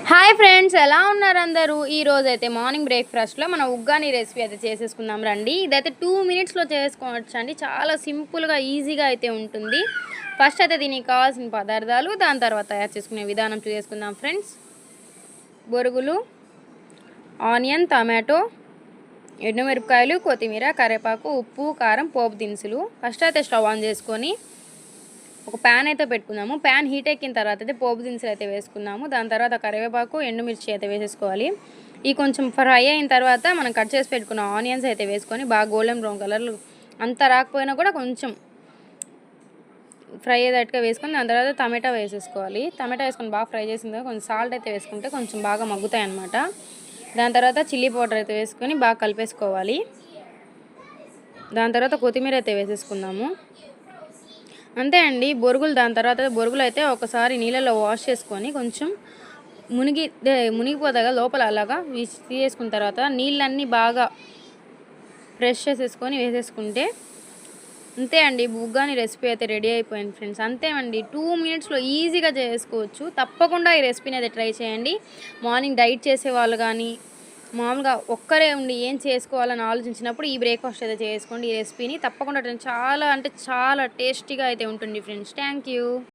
Hi friends, ఎలా ఉన్నారు అందరూ? ఈ రోజు అయితే మార్నింగ్ బ్రేక్ఫాస్ట్లో మనం ఉగ్గాని రెసిపీ అయితే చేసేసుకుందాం రండి. ఇదైతే 2 మినిట్స్లో చేసుకోవచ్చు అండి. చాలా సింపుల్గా ఈజీగా అయితే ఉంటుంది. ఫస్ట్ అయితే దీనికి కావాల్సిన పదార్థాలు, దాని తర్వాత తయారు చేసుకునే విధానం చూసుకుందాం ఫ్రెండ్స్. బొరుగులు, ఆనియన్, టమాటో, ఎండుమిరపకాయలు, కొత్తిమీర, కరివేపాకు, ఉప్పు, కారం, పోపు దినుసులు. ఫస్ట్ అయితే స్టవ్ ఆన్ చేసుకొని ఒక ప్యాన్ అయితే పెట్టుకుందాము. ప్యాన్ హీట్ ఎక్కిన తర్వాత అయితే పోపు దినుసులు అయితే వేసుకుందాము. దాని తర్వాత కరివేపాకు, ఎండుమిర్చి అయితే వేసేసుకోవాలి. ఈ కొంచెం ఫ్రై అయిన తర్వాత మనం కట్ చేసి పెట్టుకున్న ఆనియన్స్ అయితే వేసుకొని బాగా గోల్డెన్ బ్రౌన్ కలర్లు అంత రాకపోయినా కూడా కొంచెం ఫ్రై అయ్యేటట్టుగా వేసుకొని దాని తర్వాత టమాటా వేసేసుకోవాలి. టమాటా వేసుకొని బాగా ఫ్రై చేసిన తర్వాత కొంచెం సాల్ట్ అయితే వేసుకుంటే కొంచెం బాగా మగ్గుతాయి అన్నమాట. దాని తర్వాత చిల్లీ పౌడర్ అయితే వేసుకొని బాగా కలిపేసుకోవాలి. దాని తర్వాత కొత్తిమీర అయితే వేసేసుకుందాము. అంతే అండి. బొరుగులు దాని తర్వాత బొరుగులు అయితే ఒకసారి నీళ్ళలో వాష్ చేసుకొని కొంచెం మునిగిపోతాగా లోపల అలాగా తీసేసుకున్న తర్వాత నీళ్ళన్నీ బాగా ఫ్రెష్ చేసేసుకొని వేసేసుకుంటే అంతే అండి. ఉగ్గాని రెసిపీ అయితే రెడీ అయిపోయింది ఫ్రెండ్స్. అంతే అండి, 2 మినిట్స్లో ఈజీగా చేసుకోవచ్చు. తప్పకుండా ఈ రెసిపీని అయితే ట్రై చేయండి. మార్నింగ్ డైట్ చేసే వాళ్ళు కానీ మామూలుగా ఒక్కరే ఉండి ఏం చేసుకోవాలని ఆలోచించినప్పుడు ఈ బ్రేక్ఫాస్ట్ అయితే చేసుకోండి. ఈ రెసిపీని తప్పకుండా చాలా అంటే చాలా టేస్టీగా అయితే ఉంటుంది ఫ్రెండ్స్. Thank you.